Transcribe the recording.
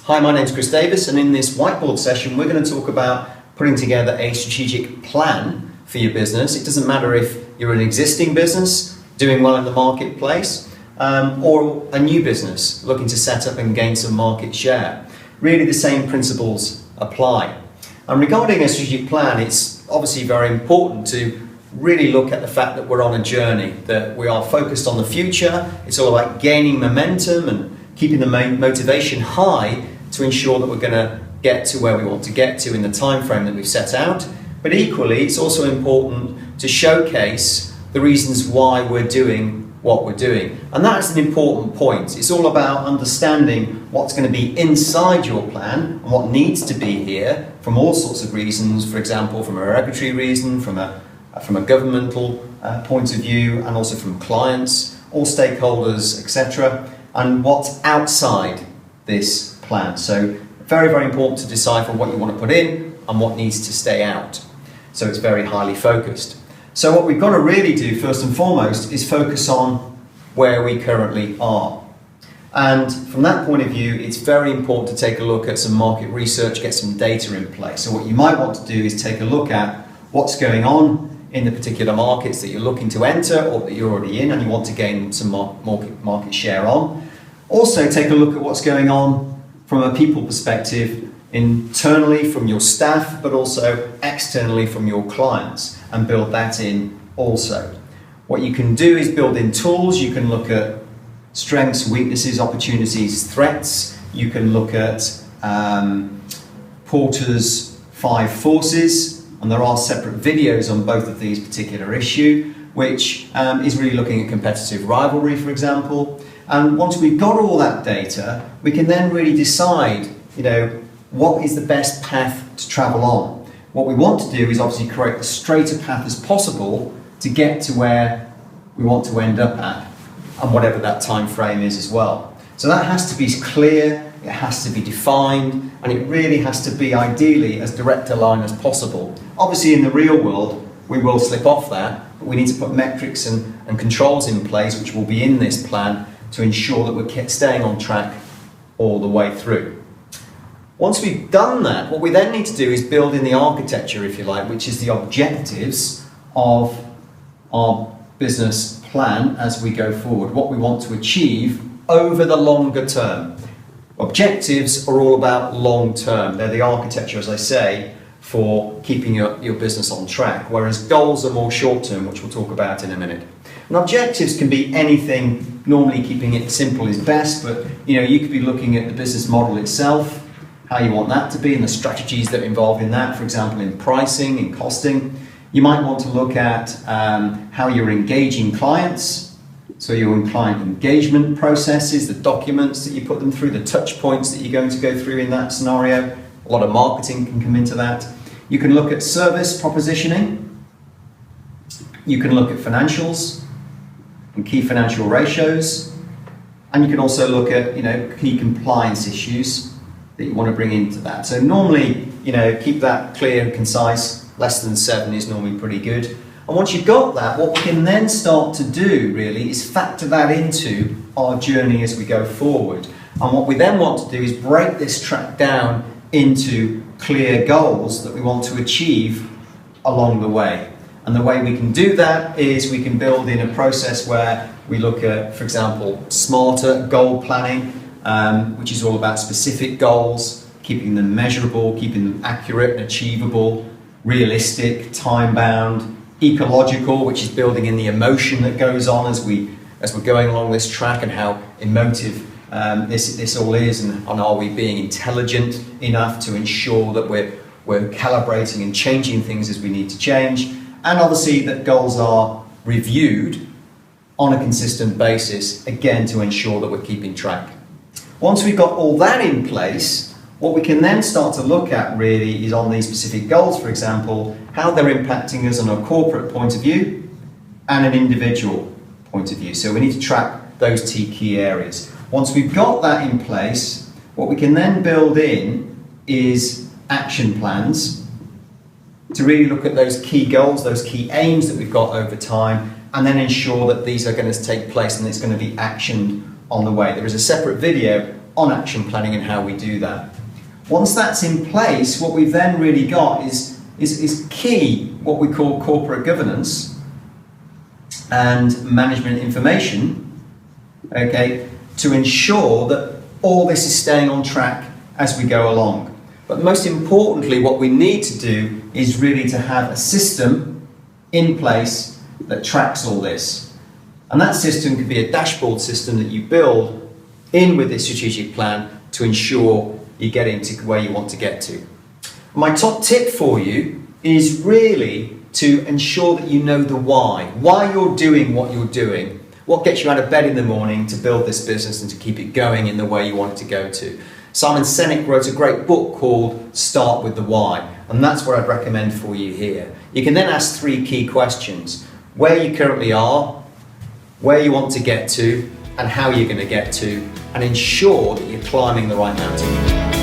Hi, my name's Chris Davis, and in this whiteboard session we're going to talk about putting together a strategic plan for your business. It doesn't matter if you're an existing business doing well in the marketplace or a new business looking to set up and gain some market share. Really the same principles apply. And regarding a strategic plan, it's obviously very important to really look at the fact that we're on a journey, that we are focused on the future. It's all about gaining momentum and keeping the motivation high to ensure that we're going to get to where we want to get to in the time frame that we've set out. But equally, it's also important to showcase the reasons why we're doing what we're doing. And that's an important point. It's all about understanding what's going to be inside your plan and what needs to be here from all sorts of reasons, for example, from a regulatory reason, from a governmental point of view, and also from clients, all stakeholders, etc., and what's outside this plan. So very, very important to decipher what you want to put in and what needs to stay out. So it's very highly focused. So what we've got to really do first and foremost is focus on where we currently are. And from that point of view, it's very important to take a look at some market research, get some data in place. So what you might want to do is take a look at what's going on in the particular markets that you're looking to enter or that you're already in and you want to gain some market share on. Also take a look at what's going on from a people perspective, internally from your staff, but also externally from your clients, and build that in also. What you can do is build in tools. You can look at strengths, weaknesses, opportunities, threats. You can look at Porter's 5 forces, and there are separate videos on both of these particular issues, which is really looking at competitive rivalry, for example. And once we've got all that data, we can then really decide, what is the best path to travel on. What we want to do is obviously create as straight a path as possible to get to where we want to end up at, and whatever that time frame is as well. So that has to be clear, it has to be defined, and it really has to be ideally as direct a line as possible. Obviously in the real world, we will slip off that, but we need to put metrics and controls in place, which will be in this plan, to ensure that we're staying on track all the way through. Once we've done that, what we then need to do is build in the architecture, if you like, which is the objectives of our business plan as we go forward, what we want to achieve over the longer term. Objectives are all about long term. They're the architecture, as I say, for keeping your business on track, whereas goals are more short term, which we'll talk about in a minute. And objectives can be anything. Normally keeping it simple is best, but you could be looking at the business model itself, how you want that to be, and the strategies that are involved in that, for example, in pricing, in costing. You might want to look at how you're engaging clients, so your client engagement processes, the documents that you put them through, the touch points that you're going to go through in that scenario. A lot of marketing can come into that. You can look at service propositioning. You can look at financials and key financial ratios, and you can also look at key compliance issues that you want to bring into that. So normally, keep that clear and concise. Less than 7 is normally pretty good. And once you've got that, what we can then start to do really is factor that into our journey as we go forward. And what we then want to do is break this track down into clear goals that we want to achieve along the way. And the way we can do that is we can build in a process where we look at, for example, smarter goal planning, which is all about specific goals, keeping them measurable, keeping them accurate and achievable, realistic, time-bound, ecological, which is building in the emotion that goes on as we're going along this track, and how emotive this all is, and are we being intelligent enough to ensure that we're calibrating and changing things as we need to change. And obviously that goals are reviewed on a consistent basis, again, to ensure that we're keeping track. Once we've got all that in place, what we can then start to look at really is on these specific goals, for example, how they're impacting us on a corporate point of view and an individual point of view. So we need to track those two key areas. Once we've got that in place, what we can then build in is action plans to really look at those key goals, those key aims that we've got over time, and then ensure that these are going to take place and it's going to be actioned on the way. There is a separate video on action planning and how we do that. Once that's in place, what we've then really got is key, what we call corporate governance and management information, okay, to ensure that all this is staying on track as we go along. But most importantly, what we need to do is really to have a system in place that tracks all this. And that system could be a dashboard system that you build in with this strategic plan to ensure you're getting to where you want to get to. My top tip for you is really to ensure that you know the why you're doing what you're doing, what gets you out of bed in the morning to build this business and to keep it going in the way you want it to go to. Simon Sinek wrote a great book called Start with the Why, and that's what I'd recommend for you here. You can then ask 3 key questions: where you currently are, where you want to get to, and how you're going to get to, and ensure that you're climbing the right mountain.